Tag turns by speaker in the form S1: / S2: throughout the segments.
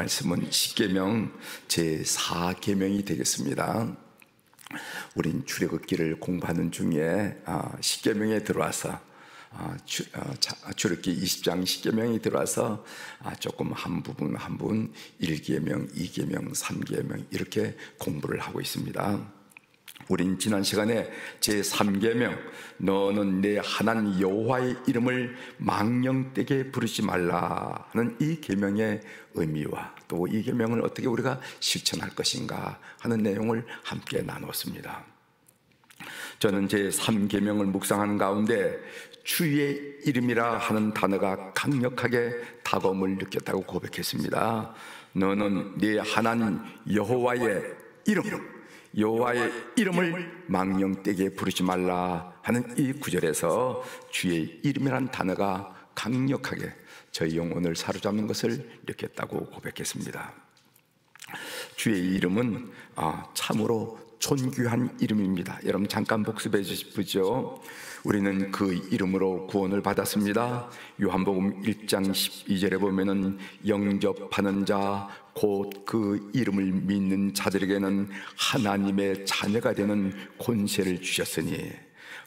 S1: 말씀은 십계명 제4계명이 되겠습니다. 우린 출애굽기를 공부하는 중에 십계명에 들어와서 출애굽기 20장 십계명이 들어와서 조금 한 부분 1계명, 2계명, 3계명 이렇게 공부를 하고 있습니다. 우린 지난 시간에 제3계명 너는 내 하나님 여호와의 이름을 망령되게 부르지 말라 하는 이 계명의 의미와 또 이 계명을 어떻게 우리가 실천할 것인가 하는 내용을 함께 나눴습니다. 저는 제3계명을 묵상하는 가운데 주의 이름이라 하는 단어가 강력하게 다가옴을 느꼈다고 고백했습니다. 너는 네 하나님 여호와의 여호와의 이름을 망령되게 부르지 말라 하는 이 구절에서 주의 이름이라는 단어가 강력하게 저희 영혼을 사로잡는 것을 느꼈다고 고백했습니다. 주의 이름은 참으로 존귀한 이름입니다. 여러분 잠깐 복습해 주십시오. 우리는 그 이름으로 구원을 받았습니다. 요한복음 1장 12절에 보면은 영접하는 자 곧 그 이름을 믿는 자들에게는 하나님의 자녀가 되는 권세를 주셨으니,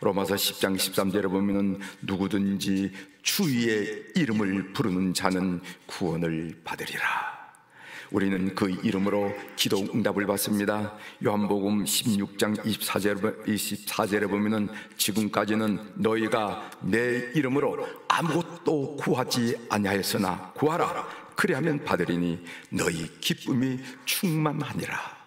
S1: 로마서 10장 13절에 보면은 누구든지 주의 이름을 부르는 자는 구원을 받으리라. 우리는 그 이름으로 기도 응답을 받습니다. 요한복음 16장 24절에 보면은 지금까지는 너희가 내 이름으로 아무것도 구하지 아니하였으나 구하라 그리하면 받으리니 너희 기쁨이 충만하니라.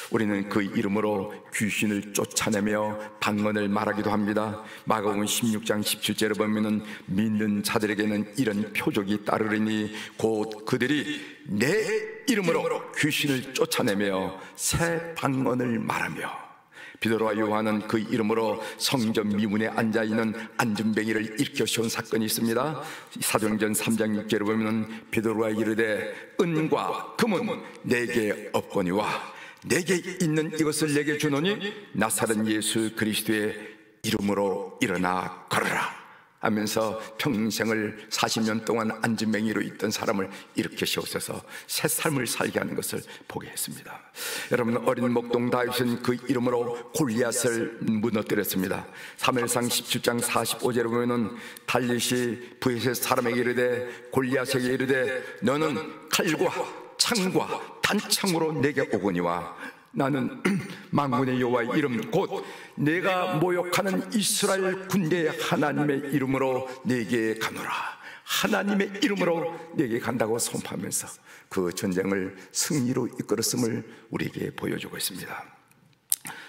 S1: 우리는 그 이름으로 귀신을 쫓아내며 방언을 말하기도 합니다. 마가복음 16장 17절에 보면은 믿는 자들에게는 이런 표적이 따르리니 곧 그들이 내 이름으로 귀신을 쫓아내며 새 방언을 말하며, 베드로와 요한은 그 이름으로 성전 미문에 앉아있는 안전뱅이를 일으켜 세운 사건이 있습니다. 사도행전 3장 6절에 보면 베드로가 이르되 은과 금은 내게 없거니와 내게 있는 이것을 내게 주노니 나사렛 예수 그리스도의 이름으로 일어나 걸어라 하면서 평생을 40년 동안 안진뱅이로 있던 사람을 일으켜 세우셔서 새 삶을 살게 하는 것을 보게 했습니다. 여러분, 어린 목동 다윗은 그 이름으로 골리앗을 무너뜨렸습니다. 사무엘상 17장 45절에 보면은 달릿이 브에셋 사람에게 이르되 골리앗에게 이르되 너는 칼과 창과 단창으로 내게 오거니와 나는 만군의 여호와의 이름 곧 내가 모욕하는 이스라엘 군대의 하나님의 이름으로 내게 가노라. 하나님의 이름으로 내게 간다고 선포하면서 그 전쟁을 승리로 이끌었음을 우리에게 보여주고 있습니다.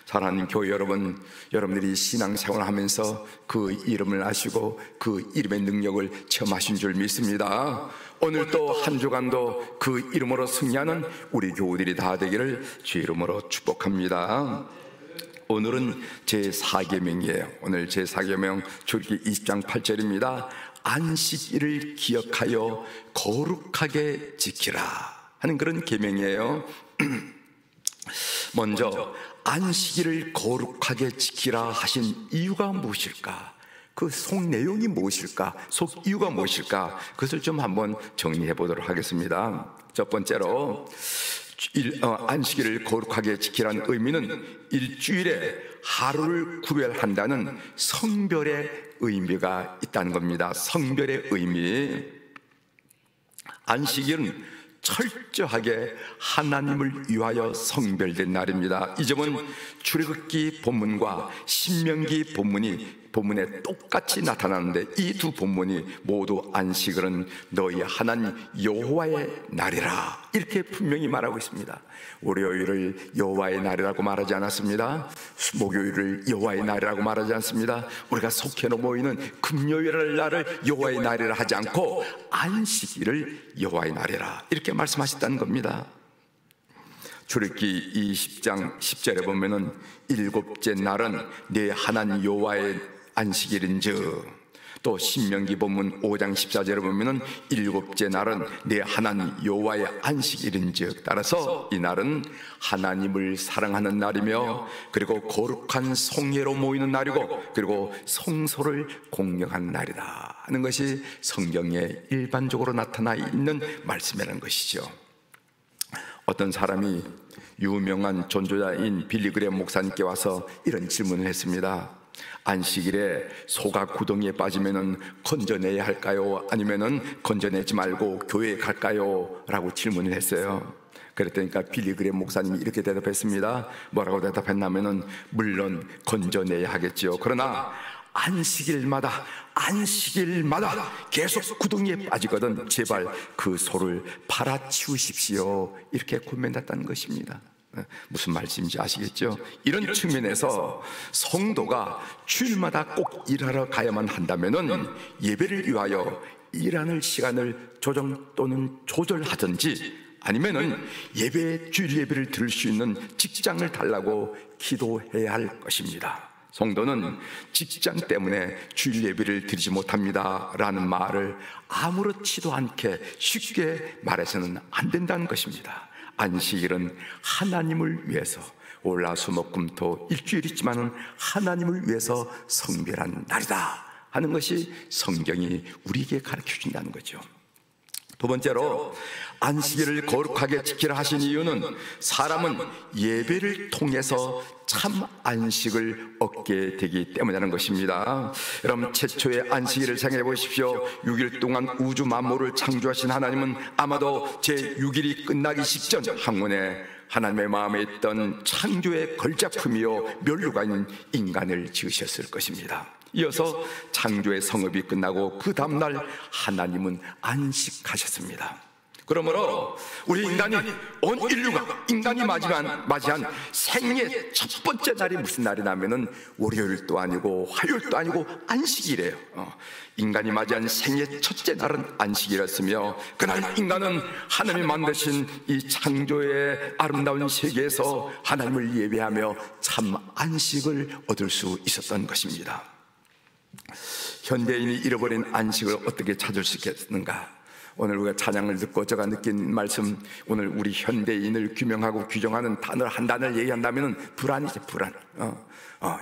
S1: 사랑하는 교회 여러분, 여러분들이 신앙생활을 하면서 그 이름을 아시고 그 이름의 능력을 체험하신 줄 믿습니다. 오늘도 한 주간도 그 이름으로 승리하는 우리 교우들이 다 되기를 주의 이름으로 축복합니다. 오늘은 제4계명이에요. 오늘 제4계명 출애굽기 20장 8절입니다. 안식일을 기억하여 거룩하게 지키라 하는 그런 계명이에요. 먼저 안식일을 거룩하게 지키라 하신 이유가 무엇일까? 그 속 내용이 무엇일까? 속 이유가 무엇일까? 그것을 좀 한번 정리해 보도록 하겠습니다. 첫 번째로 안식일을 거룩하게 지키라는 의미는 일주일에 하루를 구별한다는 성별의 의미가 있다는 겁니다. 성별의 의미. 안식일은 철저하게 하나님을 위하여 성별된 날입니다. 이 점은 출애굽기 본문과 신명기 본문에 똑같이 나타나는데 이 두 본문이 모두 안식일은 너희 하나님 여호와의 날이라 이렇게 분명히 말하고 있습니다. 월요일을 여호와의 날이라고 말하지 않았습니다. 목요일을 여호와의 날이라고 말하지 않습니다. 우리가 속해 모이는 금요일 날을 여호와의 날이라 하지 않고 안식일을 여호와의 날이라 이렇게 말씀하셨다는 겁니다. 출애굽기 20장 10절에 보면은 일곱째 날은 네 하나님 여호와의 안식일인즉, 또 신명기 본문 5장 14절에 보면은 일곱째 날은 네 하나님 여호와의 안식일인즉, 따라서 이 날은 하나님을 사랑하는 날이며 그리고 거룩한 성회로 모이는 날이고 그리고 성소를 공경하는 날이다 하는 것이 성경에 일반적으로 나타나 있는 말씀이라는 것이죠. 어떤 사람이 유명한 전도자인 빌리 그레엄 목사님께 와서 이런 질문을 했습니다. 안식일에 소가 구덩이에 빠지면은 건져내야 할까요? 아니면은 건져내지 말고 교회에 갈까요? 라고 질문을 했어요. 그랬더니까 빌리 그레엄 목사님이 이렇게 대답했습니다. 뭐라고 대답했냐면은 물론 건져내야 하겠지요. 그러나 안식일마다 계속 구덩이에 빠지거든 제발 그 소를 팔아치우십시오. 이렇게 고민했다는 것입니다. 무슨 말씀인지 아시겠죠? 이런 측면에서 성도가 주일마다 꼭 일하러 가야만 한다면은 예배를 위하여 일하는 시간을 조정 또는 조절하든지 아니면은 주일 예배를 들을 수 있는 직장을 달라고 기도해야 할 것입니다. 성도는 직장 때문에 주일 예배를 드리지 못합니다 라는 말을 아무렇지도 않게 쉽게 말해서는 안 된다는 것입니다. 안식일은 하나님을 위해서 월화수목금토 일주일 있지만은 하나님을 위해서 성별한 날이다 하는 것이 성경이 우리에게 가르쳐 준다는 거죠. 두 번째로 안식일을 거룩하게 지키라 하신 이유는 사람은 예배를 통해서 참 안식을 얻게 되기 때문이라는 것입니다. 여러분, 최초의 안식일을 생각해 보십시오. 6일 동안 우주 만물을 창조하신 하나님은 아마도 제6일이 끝나기 직전 항문에 하나님의 마음에 있던 창조의 걸작품이요 면류가 있는 인간을 지으셨을 것입니다. 이어서 창조의 성읍이 끝나고 그 다음날 하나님은 안식하셨습니다. 그러므로 우리 인간이 온 인류가 인간이 맞이한 생의 첫 번째 날이 무슨 날이냐면은 월요일도 아니고 화요일도 아니고 안식이래요. 인간이 맞이한 생의 첫째 날은 안식이었으며 그날 인간은 하나님이 만드신 이 창조의 아름다운 세계에서 하나님을 예배하며 참 안식을 얻을 수 있었던 것입니다. 현대인이 잃어버린 안식을 어떻게 찾을 수 있겠는가? 오늘 우리가 찬양을 듣고 제가 느낀 말씀, 오늘 우리 현대인을 규명하고 규정하는 단어 한 단어를 얘기한다면 불안이죠. 불안.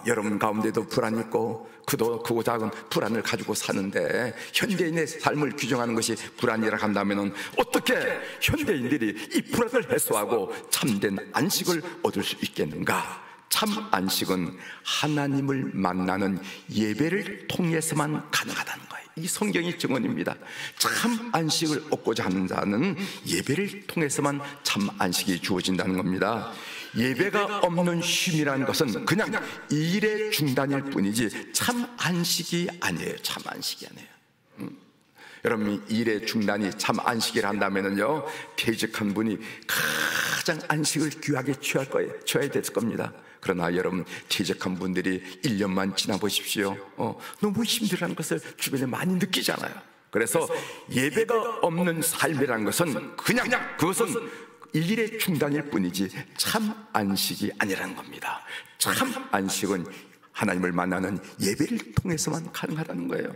S1: 여러분 가운데도 불안이 있고 크고 작은 불안을 가지고 사는데 현대인의 삶을 규정하는 것이 불안이라 한다면 어떻게 현대인들이 이 불안을 해소하고 참된 안식을 얻을 수 있겠는가? 참 안식은 하나님을 만나는 예배를 통해서만 가능하다는 거예요. 이 성경의 증언입니다. 참 안식을 얻고자 하는 자는 예배를 통해서만 참 안식이 주어진다는 겁니다. 예배가 없는 쉼이라는 것은 그냥 일의 중단일 뿐이지 참 안식이 아니에요. 참 안식이 아니에요. 여러분, 일의 중단이 참 안식이라 한다면요, 퇴직한 분이 가장 안식을 귀하게 취해야 될 겁니다. 그러나 여러분, 퇴직한 분들이 1년만 지나보십시오. 너무 힘들어하는 것을 주변에 많이 느끼잖아요. 그래서 예배가 없는 삶이라는 것은 그것은 일의 중단일 뿐이지 참 안식이 아니라는 겁니다. 참 안식은 하나님을 만나는 예배를 통해서만 가능하다는 거예요.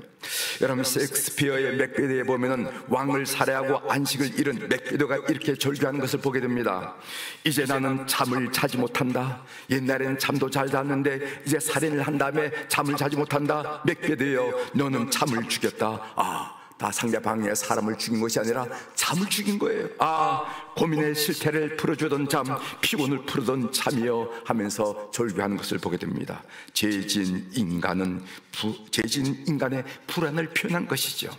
S1: 여러분, 셰익스피어의 맥베드에 보면은 왕을 살해하고 안식을 잃은 맥베드가 이렇게 절규하는 것을 보게 됩니다. 이제 나는 잠을 자지 못한다. 옛날에는 잠도 잘 잤는데 이제 살인을 한 다음에 잠을 자지 못한다. 맥베드여, 너는 잠을 죽였다. 다 상대방의 사람을 죽인 것이 아니라 잠을 죽인 거예요. 고민의 실태를 풀어주던 잠, 피곤을 풀어던 잠이여 하면서 절규하는 것을 보게 됩니다. 죄진 인간의 불안을 표현한 것이죠.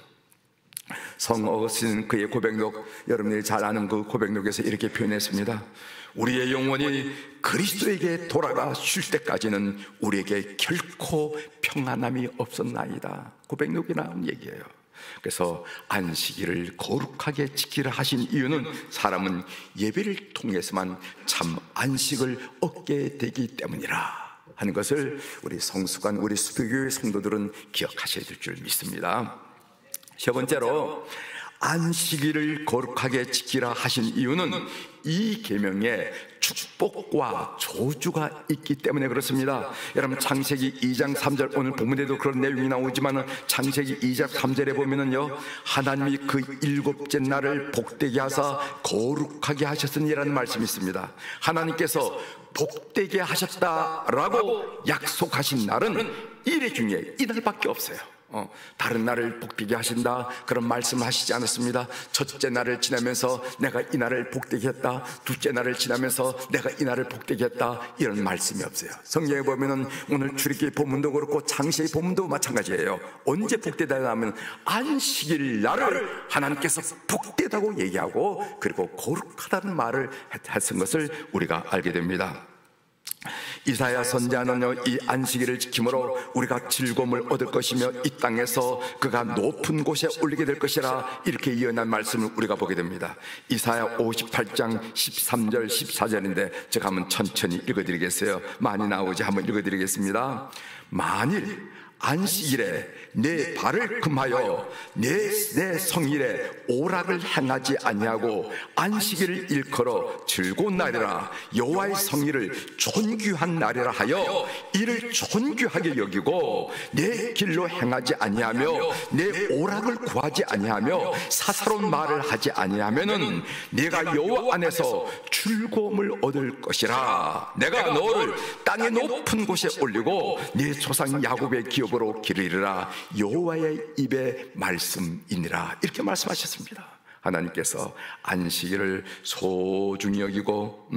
S1: 성 어거스틴은 그의 고백록, 여러분들이 잘 아는 그 고백록에서 이렇게 표현했습니다. 우리의 영혼이 그리스도에게 돌아가 쉴 때까지는 우리에게 결코 평안함이 없었나이다. 고백록에 나온 얘기예요. 그래서 안식일을 거룩하게 지키라 하신 이유는 사람은 예배를 통해서만 참 안식을 얻게 되기 때문이라 하는 것을 우리 성수관, 우리 수도교회 성도들은 기억하셔야 될 줄 믿습니다. 세 번째로 안식일을 거룩하게 지키라 하신 이유는 이 계명에 축복과 저주가 있기 때문에 그렇습니다. 여러분, 창세기 2장 3절, 오늘 본문에도 그런 내용이 나오지만 창세기 2장 3절에 보면은요, 하나님이 그 7째 날을 복되게 하사 거룩하게 하셨으니라는 말씀이 있습니다. 하나님께서 복되게 하셨다라고 약속하신 날은 1회 중에 이 날밖에 없어요. 다른 날을 복되게 하신다 그런 말씀을 하시지 않았습니다. 첫째 날을 지나면서 내가 이 날을 복되게 했다, 둘째 날을 지나면서 내가 이 날을 복되게 했다, 이런 말씀이 없어요. 성경에 보면은 오늘 출애굽기 본문도 그렇고 창세기 본문도 마찬가지예요. 언제 복되다 하면 안식일 날을 하나님께서 복되다고 얘기하고, 그리고 거룩하다는 말을 했은 것을 우리가 알게 됩니다. 이사야 선지자는요, 이 안식일을 지킴으로 우리가 즐거움을 얻을 것이며 이 땅에서 그가 높은 곳에 올리게 될 것이라, 이렇게 예언한 말씀을 우리가 보게 됩니다. 이사야 58장 13절 14절인데 제가 한번 천천히 읽어드리겠어요. 많이 나오지 한번 읽어드리겠습니다. 만일 안식일에 내 발을 금하여 내 성일에 오락을 행하지 아니하고 안식일을 일컬어 즐거운 날이라 여호와의 성일을 존귀한 날이라 하여 이를 존귀하게 여기고 내 길로 행하지 아니하며 내 오락을 구하지 아니하며 사사로운 말을 하지 아니하면은 내가 여호와 안에서 즐거움을 얻을 것이라. 내가 너를 땅의 높은 곳에 올리고 네 조상 야곱의 기업으로 길을 이르라. 여호와의 입의 말씀이니라. 이렇게 말씀하셨습니다. 하나님께서 안식일을 소중히 여기고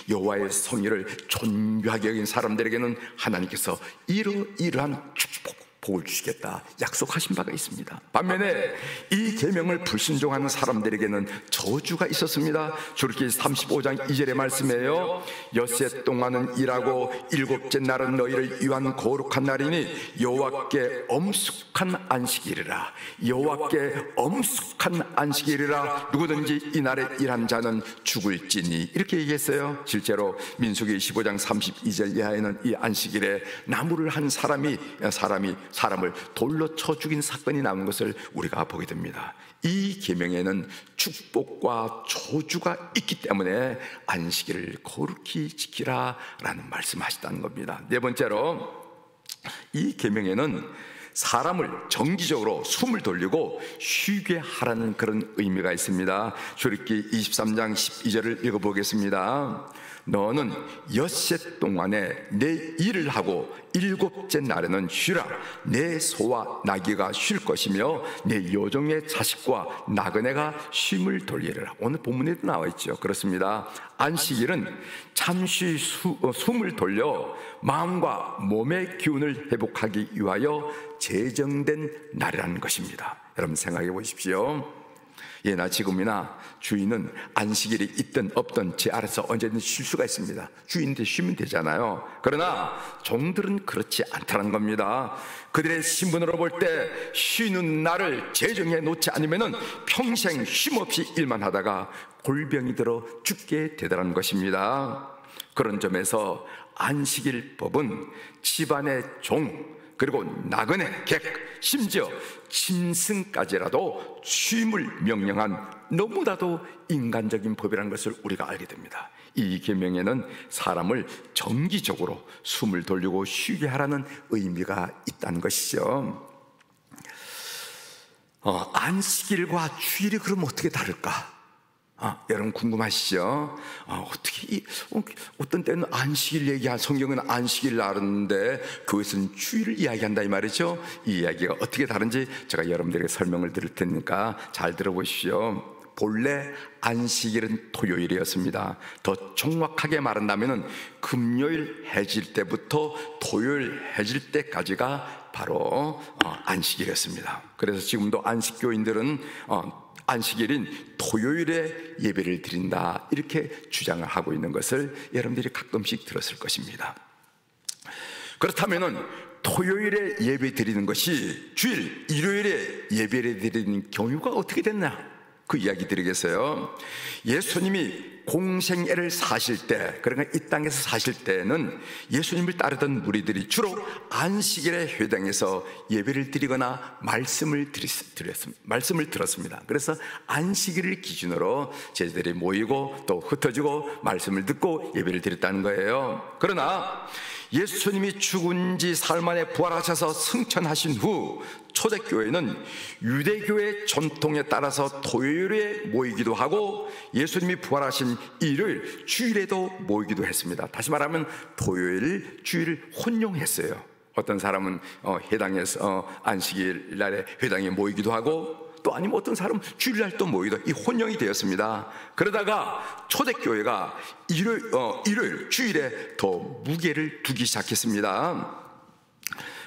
S1: 여호와의 성일을 존귀하게 여긴 사람들에게는 하나님께서 이러한 축복, 복을 주시겠다 약속하신 바가 있습니다. 반면에 이 계명을 불순종하는 사람들에게는 저주가 있었습니다. 출애굽기 35장 2절의 말씀이에요. 엿새 동안은 일하고 일곱째 날은 너희를 위한 거룩한 날이니 여호와께 엄숙한 안식일이라. 여호와께 엄숙한 안식일이라. 누구든지 이 날에 일한 자는 죽을지니. 이렇게 얘기했어요. 실제로 민수기 15장 32절 이하에는 이 안식일에 나무를 한 사람을 돌로 쳐 죽인 사건이 나온 것을 우리가 보게 됩니다. 이 계명에는 축복과 저주가 있기 때문에 안식일을 거룩히 지키라 라는 말씀하셨다는 겁니다. 네 번째로, 이 계명에는 사람을 정기적으로 숨을 돌리고 쉬게 하라는 그런 의미가 있습니다. 출애굽기 23장 12절을 읽어보겠습니다. 너는 엿새 동안에 내 일을 하고 일곱째 날에는 쉬라. 내 소와 나귀가 쉴 것이며 내 여종의 자식과 나그네가 쉼을 돌리리라. 오늘 본문에도 나와 있죠. 그렇습니다. 안식일은 잠시 숨을 돌려 마음과 몸의 기운을 회복하기 위하여 제정된 날이라는 것입니다. 여러분 생각해 보십시오. 예나 지금이나 주인은 안식일이 있든 없든 제 아래서 언제든 쉴 수가 있습니다. 주인한테 쉬면 되잖아요. 그러나 종들은 그렇지 않다는 겁니다. 그들의 신분으로 볼 때 쉬는 날을 제정해 놓지 않으면 평생 쉼없이 일만 하다가 골병이 들어 죽게 되더라는 것입니다. 그런 점에서 안식일법은 집안의 종, 그리고 나그네, 객, 심지어 짐승까지라도 쉼을 명령한 너무나도 인간적인 법이라는 것을 우리가 알게 됩니다. 이 계명에는 사람을 정기적으로 숨을 돌리고 쉬게 하라는 의미가 있다는 것이죠. 안식일과 주일이 그럼 어떻게 다를까? 여러분 궁금하시죠? 어떤 때는 안식일 얘기한, 성경은 안식일 나르는데 교회에서는 주일을 이야기한다 이 말이죠. 이 이야기가 어떻게 다른지 제가 여러분들에게 설명을 드릴 테니까 잘 들어보십시오. 본래 안식일은 토요일이었습니다. 더 정확하게 말한다면 금요일 해질 때부터 토요일 해질 때까지가 바로 안식일이었습니다. 그래서 지금도 안식교인들은 안식일인 토요일에 예배를 드린다 이렇게 주장을 하고 있는 것을 여러분들이 가끔씩 들었을 것입니다. 그렇다면 토요일에 예배 드리는 것이 주일, 일요일에 예배를 드리는 경우가 어떻게 됐나? 그 이야기 드리겠어요. 예수님이 공생애를 사실 때, 그러니까 이 땅에서 사실 때는 예수님을 따르던 무리들이 주로 안식일에 회당에서 예배를 드리거나 말씀을 들었습니다. 그래서 안식일을 기준으로 제자들이 모이고 또 흩어지고 말씀을 듣고 예배를 드렸다는 거예요. 그러나 예수님이 죽은 지 사흘 만에 부활하셔서 승천하신 후 초대교회는 유대교의 전통에 따라서 토요일에 모이기도 하고 예수님이 부활하신 일요일, 주일에도 모이기도 했습니다. 다시 말하면 토요일, 주일을 혼용했어요. 어떤 사람은 회당에서 안식일 날에 회당에 모이기도 하고, 또 아니면 어떤 사람은 주일날 또 모이기도, 이 혼용이 되었습니다. 그러다가 초대교회가 일요일 주일에 더 무게를 두기 시작했습니다.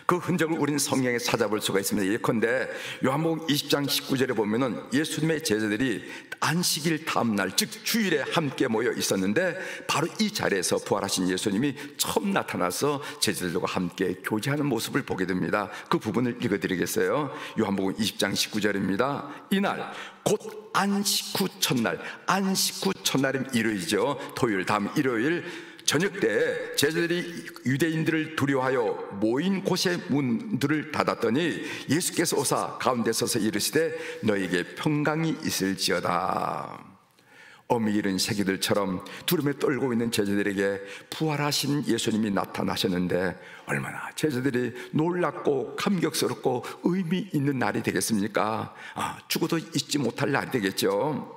S1: 그 흔적을 우리는 성경에 찾아볼 수가 있습니다. 예컨대 요한복음 20장 19절에 보면은 예수님의 제자들이 안식일 다음날, 즉 주일에 함께 모여 있었는데, 바로 이 자리에서 부활하신 예수님이 처음 나타나서 제자들과 함께 교제하는 모습을 보게 됩니다. 그 부분을 읽어드리겠어요. 요한복음 20장 19절입니다. 이날 곧 안식 후 첫날, 안식 후 첫날은 일요일이죠. 토요일 다음 일요일 저녁 때 제자들이 유대인들을 두려워하여 모인 곳의 문들을 닫았더니 예수께서 오사 가운데 서서 이르시되 너에게 평강이 있을지어다. 어미 잃은 새끼들처럼 두려움에 떨고 있는 제자들에게 부활하신 예수님이 나타나셨는데 얼마나 제자들이 놀랍고 감격스럽고 의미 있는 날이 되겠습니까? 죽어도 잊지 못할 날이 되겠죠.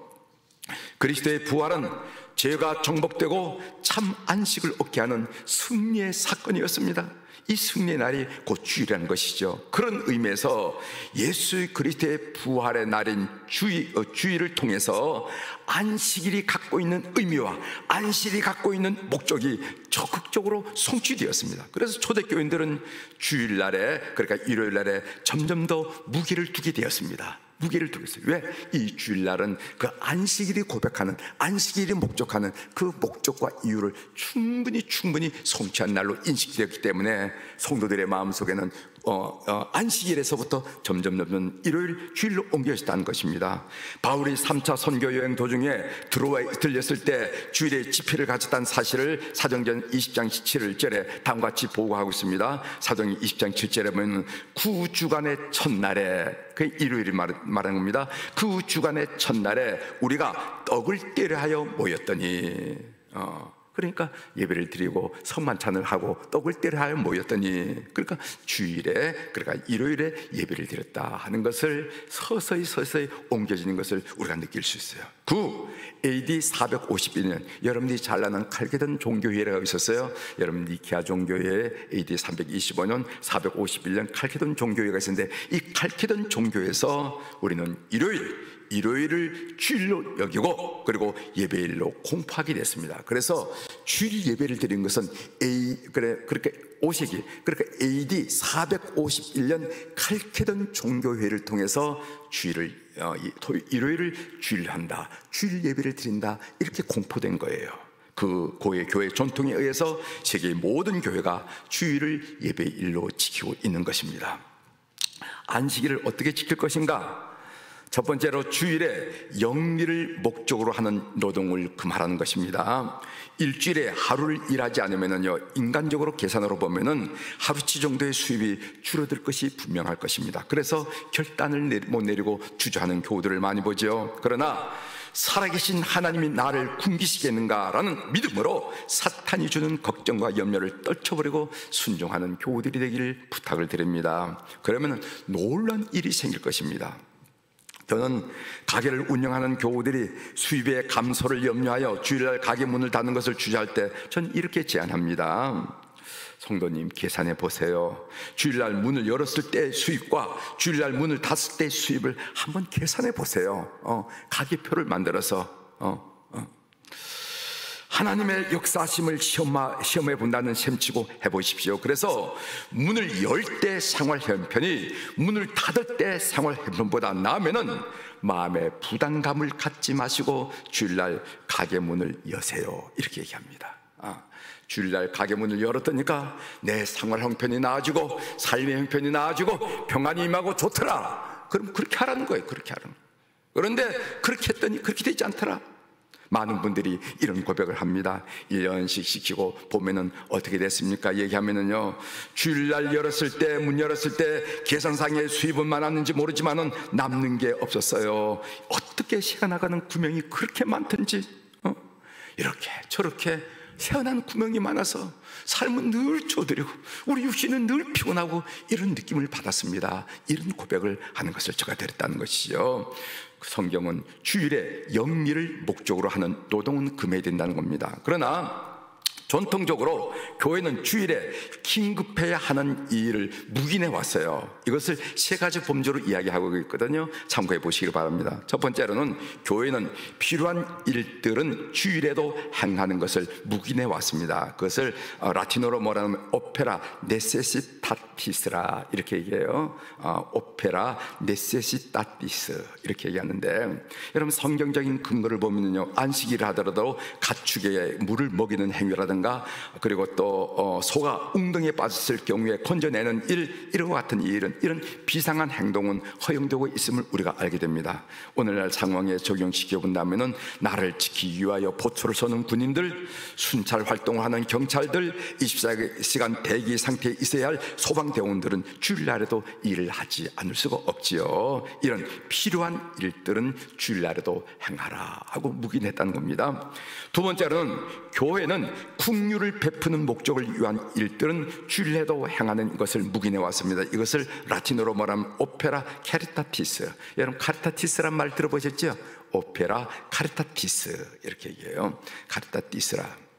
S1: 그리스도의 부활은 죄가 정복되고 참 안식을 얻게 하는 승리의 사건이었습니다. 이 승리의 날이 곧 주일이라는 것이죠. 그런 의미에서 예수 그리스도의 부활의 날인 주일을 통해서 안식일이 갖고 있는 의미와 안식일이 갖고 있는 목적이 적극적으로 성취되었습니다. 그래서 초대교인들은 주일날에, 그러니까 일요일날에 점점 더 무게를 두게 되었습니다. 무게를 두고 있어요. 왜? 이 주일날은 그 안식일이 고백하는, 안식일이 목적하는 그 목적과 이유를 충분히 성취한 날로 인식되었기 때문에 성도들의 마음속에는 안식일에서부터 점점 일요일, 주일로 옮겨졌다는 것입니다. 바울이 3차 선교 여행 도중에 드로아에 들렸을 때 주일에 집회를 가졌다는 사실을 사도행전 20장 7절에 다음과 같이 보고하고 있습니다. 사도행전 20장 7절에 보면 9주간의 첫날에, 그 일요일을 말하는 겁니다. 그 주간의 첫날에 우리가 떡을 떼려 하여 모였더니, 그러니까 예배를 드리고 성만찬을 하고 떡을 떼려 하여 모였더니, 그러니까 주일에, 그러니까 일요일에 예배를 드렸다 하는 것을 서서히 옮겨지는 것을 우리가 느낄 수 있어요. AD 451년, 여러분들이 잘 아는 칼케돈 종교회의가 있었어요. 여러분 니케아 종교회 AD 325년 451년 칼케돈 종교회의가 있었는데, 이 칼케돈 종교에서 우리는 일요일을 주일로 여기고 그리고 예배일로 공포하게 됐습니다. 그래서 주일 예배를 드린 것은 그렇게 5세기, 그러니까 AD 451년 칼케돈 종교회를 통해서 일요일을 주일로 한다, 주일 예배를 드린다, 이렇게 공포된 거예요. 그 고의 교회 전통에 의해서 세계의 모든 교회가 주일을 예배일로 지키고 있는 것입니다. 안식일을 어떻게 지킬 것인가? 첫 번째로 주일에 영리를 목적으로 하는 노동을 금하라는 것입니다. 일주일에 하루를 일하지 않으면요, 인간적으로 계산으로 보면은 하루치 정도의 수입이 줄어들 것이 분명할 것입니다. 그래서 결단을 못 내리고 주저하는 교우들을 많이 보죠. 그러나 살아계신 하나님이 나를 굶기시겠는가라는 믿음으로 사탄이 주는 걱정과 염려를 떨쳐버리고 순종하는 교우들이 되기를 부탁을 드립니다. 그러면 놀라운 일이 생길 것입니다. 저는 가게를 운영하는 교우들이 수입의 감소를 염려하여 주일날 가게 문을 닫는 것을 주저할 때 전 이렇게 제안합니다. 성도님, 계산해 보세요. 주일날 문을 열었을 때 수입과 주일날 문을 닫았을 때 수입을 한번 계산해 보세요. 가계표를 만들어서 하나님의 역사심을 시험해 본다는 셈치고 해보십시오. 그래서 문을 열 때 생활 형편이 문을 닫을 때 생활 형편보다 나으면은 마음에 부담감을 갖지 마시고 주일날 가게 문을 여세요, 이렇게 얘기합니다. 주일날 가게 문을 열었더니까 내 생활 형편이 나아지고 삶의 형편이 나아지고 평안이 임하고 좋더라. 그럼 그렇게 하라는 거예요. 그렇게 하라는 거예요. 그런데 그렇게 했더니 그렇게 되지 않더라. 많은 분들이 이런 고백을 합니다. 1년씩 시키고 보면은 어떻게 됐습니까? 얘기하면은요, 주일날 열었을 때, 문 열었을 때 계산상의 수입은 많았는지 모르지만은 남는 게 없었어요. 어떻게 새어나가는 구멍이 그렇게 많던지, 이렇게 저렇게 새어나는 구멍이 많아서 삶은 늘 쪼드리고 우리 육신은 늘 피곤하고 이런 느낌을 받았습니다. 이런 고백을 하는 것을 제가 드렸다는 것이죠. 성경은 주일에 영리를 목적으로 하는 노동은 금해야 된다는 겁니다. 그러나 전통적으로 교회는 주일에 긴급해야 하는 일을 묵인해 왔어요. 이것을 세 가지 범주로 이야기하고 있거든요. 참고해 보시기 바랍니다. 첫 번째로는 교회는 필요한 일들은 주일에도 행하는 것을 묵인해 왔습니다. 그것을 라틴어로 뭐라면 오페라 네세시타티스라 이렇게 얘기해요. 오페라 네세시타티스 이렇게 얘기하는데, 여러분 성경적인 근거를 보면요, 안식일을 하더라도 가축에 물을 먹이는 행위라든가, 그리고 또 소가 웅덩이에 빠졌을 경우에 건져내는 일, 이런 같은 일은, 이런 비상한 행동은 허용되고 있음을 우리가 알게 됩니다. 오늘날 상황에 적용시켜 본다면은 나를 지키기 위하여 보초를 서는 군인들, 순찰 활동을 하는 경찰들, 24시간 대기 상태에 있어야 할 소방대원들은 주일날에도 일을 하지 않을 수가 없지요. 이런 필요한 일들은 주일날에도 행하라 하고 묵인했다는 겁니다. 두 번째로는 교회는 긍휼을 베푸는 목적을 위한 일들은 주일에도 행하는 것을 묵인해 왔습니다. 이것을 라틴어로 말하면 오페라 카리타티스. 여러분 카리타티스란 말 들어보셨죠? 오페라 카리타티스 이렇게 얘기해요. 카리타티스라.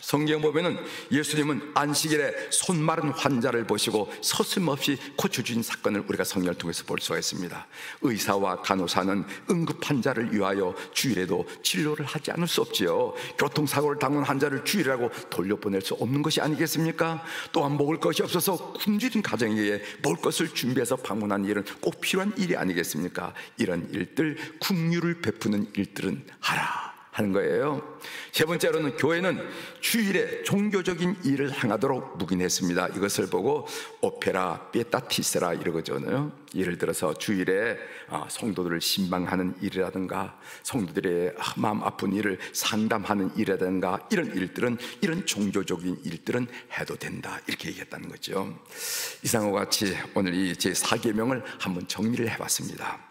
S1: 성경 보면은 예수님은 안식일에 손 마른 환자를 보시고 서슴없이 고쳐주신 사건을 우리가 성경을 통해서 볼 수가 있습니다. 의사와 간호사는 응급 환자를 위하여 주일에도 진료를 하지 않을 수 없지요. 교통사고를 당한 환자를 주일이라고 돌려보낼 수 없는 것이 아니겠습니까? 또한 먹을 것이 없어서 굶주린 가정에게 먹을 것을 준비해서 방문한 일은 꼭 필요한 일이 아니겠습니까? 이런 일들, 긍휼을 베푸는 일들은 하라 하는 거예요. 세 번째로는 교회는 주일에 종교적인 일을 행하도록 묵인했습니다. 이것을 보고 오페라 피에타티스라 이러거든요. 예를 들어서 주일에 성도들을 신방하는 일이라든가, 성도들의 마음 아픈 일을 상담하는 일이라든가, 이런 일들은, 이런 종교적인 일들은 해도 된다 이렇게 얘기했다는 거죠. 이상과 같이 오늘 이 제 4계명을 한번 정리를 해봤습니다.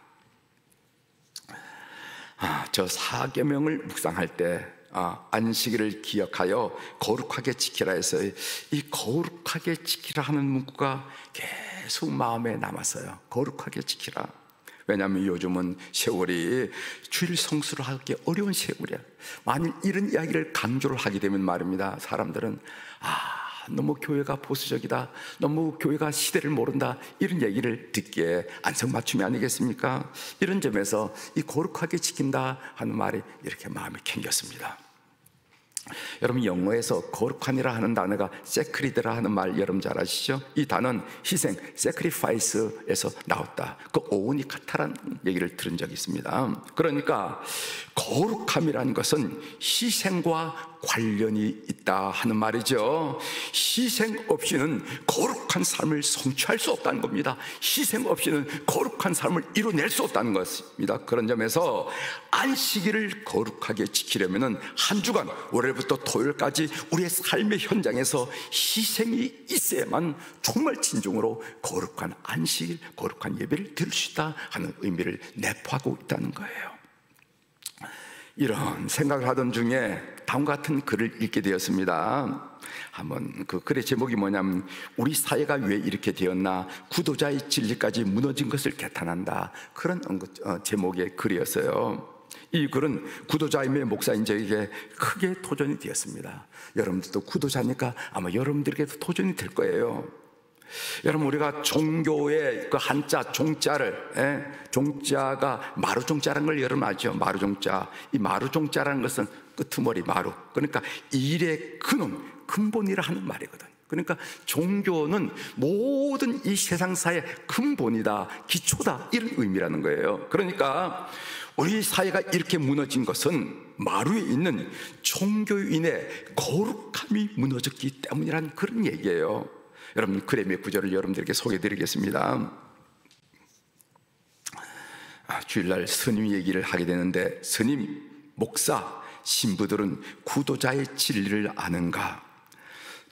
S1: 저 4계명을 묵상할 때 안식일을 기억하여 거룩하게 지키라 해서 이 거룩하게 지키라 하는 문구가 계속 마음에 남았어요. 거룩하게 지키라. 왜냐하면 요즘은 세월이 주일 성수를 하기 어려운 세월이야. 만일 이런 이야기를 강조를 하게 되면 말입니다, 사람들은 너무 교회가 보수적이다, 너무 교회가 시대를 모른다, 이런 얘기를 듣기에 안성맞춤이 아니겠습니까? 이런 점에서 이 거룩하게 지킨다 하는 말이 이렇게 마음이 캥겼습니다. 여러분 영어에서 거룩한이라 하는 단어가 세크리드라 하는 말 여러분 잘 아시죠? 이 단어는 희생, sacrifice에서 나왔다. 그 오은이 같다라는 얘기를 들은 적이 있습니다. 그러니까 거룩함이라는 것은 희생과 관련이 있다 하는 말이죠. 희생 없이는 거룩한 삶을 성취할 수 없다는 겁니다. 희생 없이는 거룩한 삶을 이뤄낼 수 없다는 것입니다. 그런 점에서 안식일을 거룩하게 지키려면 한 주간 월요일부터 토요일까지 우리의 삶의 현장에서 희생이 있어야만 정말 진정으로 거룩한 안식일, 거룩한 예배를 드릴 수 있다 하는 의미를 내포하고 있다는 거예요. 이런 생각을 하던 중에 다음과 같은 글을 읽게 되었습니다. 한번 그 글의 제목이 뭐냐면 우리 사회가 왜 이렇게 되었나, 구도자의 진리까지 무너진 것을 개탄한다, 그런 제목의 글이었어요. 이 글은 구도자임의 목사인 저에게 크게 도전이 되었습니다. 여러분들도 구도자니까 아마 여러분들에게도 도전이 될 거예요. 여러분 우리가 종교의 그 한자 종자를, 종자가 마루종자라는 걸 여러분 알죠? 마루종자. 이 마루종자라는 것은 끄트머리 마루, 그러니까 일의 근본이라 하는 말이거든. 그러니까 종교는 모든 이 세상사의 근본이다, 기초다, 이런 의미라는 거예요. 그러니까 우리 사회가 이렇게 무너진 것은 마루에 있는 종교인의 거룩함이 무너졌기 때문이라는 그런 얘기예요. 여러분 글의 몇 구절을 여러분들에게 소개해드리겠습니다. 주일날 스님 얘기를 하게 되는데, 스님, 목사, 신부들은 구도자의 진리를 아는가?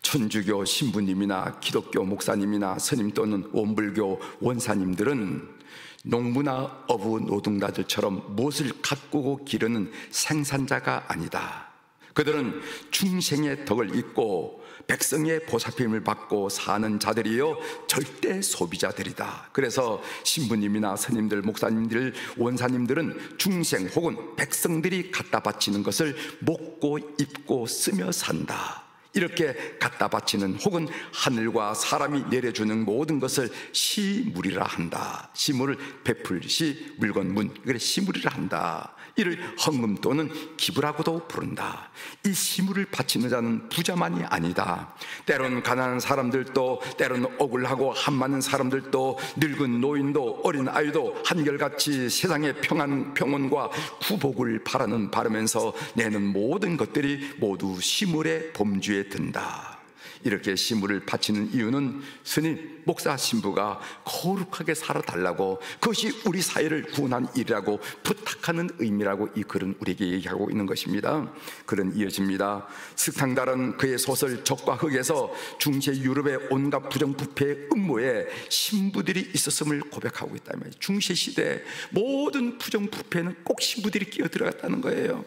S1: 천주교 신부님이나 기독교 목사님이나 스님 또는 원불교 원사님들은 농부나 어부 노동자들처럼 무엇을 가꾸고 기르는 생산자가 아니다. 그들은 중생의 덕을 잇고 백성의 보살핌을 받고 사는 자들이요 절대 소비자들이다. 그래서 신부님이나 스님들, 목사님들, 원사님들은 중생 혹은 백성들이 갖다 바치는 것을 먹고 입고 쓰며 산다. 이렇게 갖다 바치는, 혹은 하늘과 사람이 내려주는 모든 것을 시물이라 한다. 시물을 베풀시 물건문, 그래 시물이라 한다. 이를 헌금 또는 기부라고도 부른다. 이 시물을 바치는 자는 부자만이 아니다. 때론 가난한 사람들도, 때론 억울하고 한많은 사람들도, 늙은 노인도, 어린 아이도 한결같이 세상의 평온과 구복을 바라면서 내는 모든 것들이 모두 시물의 범주에 든다. 이렇게 시물을 바치는 이유는 스님, 목사, 신부가 거룩하게 살아달라고, 그것이 우리 사회를 구원한 일이라고 부탁하는 의미라고 이 글은 우리에게 얘기하고 있는 것입니다. 글은 이어집니다. 스탕달은 그의 소설 적과 흑에서 중세 유럽의 온갖 부정부패의 음모에 신부들이 있었음을 고백하고 있다. 중세 시대 모든 부정부패는 꼭 신부들이 끼어들어갔다는 거예요.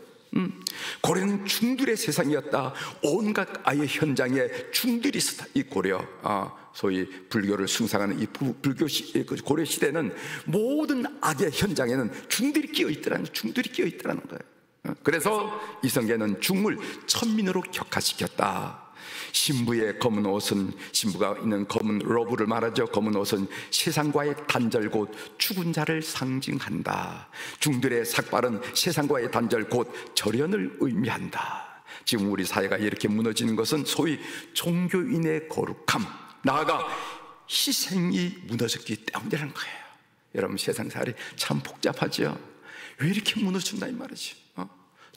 S1: 고려는 중들의 세상이었다. 온갖 아예 현장에 중들이 있었다. 이 고려, 소위 불교를 숭상하는 이 고려 시대는 모든 악의 현장에는 중들이 끼어 있더라는 거예요. 그래서 이성계는 중을 천민으로 격화시켰다. 신부의 검은 옷은, 신부가 있는 검은 로브를 말하죠. 검은 옷은 세상과의 단절 곧 죽은 자를 상징한다. 중들의 삭발은 세상과의 단절 곧 절연을 의미한다. 지금 우리 사회가 이렇게 무너지는 것은 소위 종교인의 거룩함, 나아가 희생이 무너졌기 때문이라는 거예요. 여러분, 세상살이 참 복잡하죠. 왜 이렇게 무너진다 이 말이지.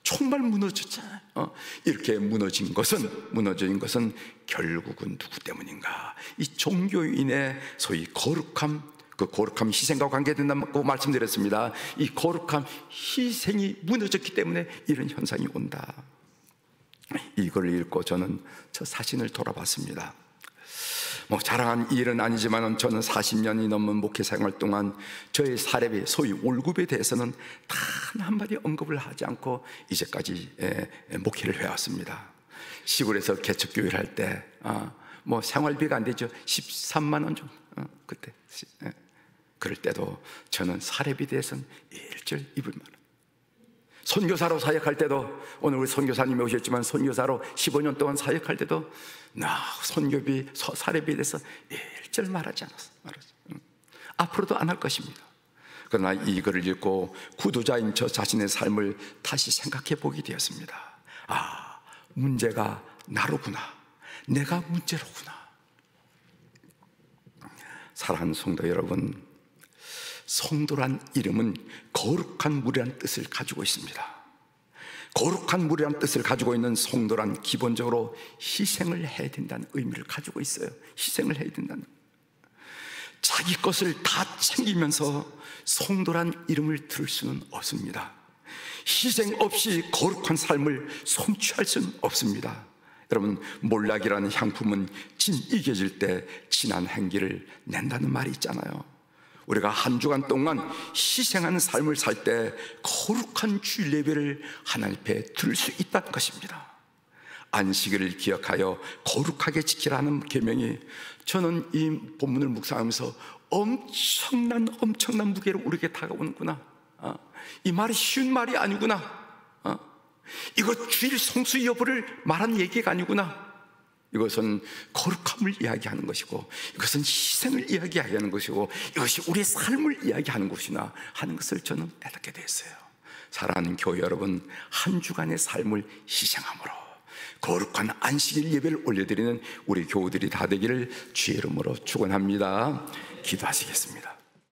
S1: 정말 무너졌잖아요. 이렇게 무너진 것은 결국은 누구 때문인가? 이 종교인의 소위 거룩함, 그 거룩함 희생과 관계된다고 말씀드렸습니다. 이 거룩함 희생이 무너졌기 때문에 이런 현상이 온다. 이걸 읽고 저는 저 사신을 돌아봤습니다. 자랑한 일은 아니지만 저는 40년이 넘는 목회 생활 동안 저의 사례비, 소위 월급에 대해서는 단 한마디 언급을 하지 않고 이제까지 목회를 해왔습니다. 시골에서 개척교회를 할 때 생활비가 안 되죠. 13만 원 정도 그때. 그럴 때도 저는 사례비에 대해서는 일절 입을 말. 선교사로 사역할 때도, 오늘 우리 선교사님이 오셨지만 선교사로 15년 동안 사역할 때도 선교비, 사례비에 대해서 일절 말하지 않았어. 앞으로도 안 할 것입니다. 그러나 이 글을 읽고 구두자인 저 자신의 삶을 다시 생각해 보게 되었습니다. 문제가 나로구나. 내가 문제로구나. 사랑하는 성도 여러분, 성도란 이름은 거룩한 물이라는 뜻을 가지고 있습니다. 거룩한 물이라는 뜻을 가지고 있는 성도란 기본적으로 희생을 해야 된다는 의미를 가지고 있어요. 희생을 해야 된다는. 자기 것을 다 챙기면서 성도란 이름을 들을 수는 없습니다. 희생 없이 거룩한 삶을 성취할 수는 없습니다. 여러분, 몰락이라는 향품은 익혀질 때 진한 향기를 낸다는 말이 있잖아요. 우리가 한 주간 동안 희생하는 삶을 살 때 거룩한 주일 예배를 하나님 앞에 드릴 수 있다는 것입니다. 안식일을 기억하여 거룩하게 지키라는 계명이, 저는 이 본문을 묵상하면서 엄청난 무게로 우리에게 다가오는구나. 이 말이 쉬운 말이 아니구나. 이거 주일 성수 여부를 말한 얘기가 아니구나. 이것은 거룩함을 이야기하는 것이고, 이것은 희생을 이야기하는 것이고, 이것이 우리의 삶을 이야기하는 것이나 하는 것을 저는 깨닫게 됐어요. 사랑하는 교회 여러분, 한 주간의 삶을 희생함으로 거룩한 안식일 예배를 올려드리는 우리 교우들이 다 되기를 주의 이름으로 축원합니다. 기도하시겠습니다.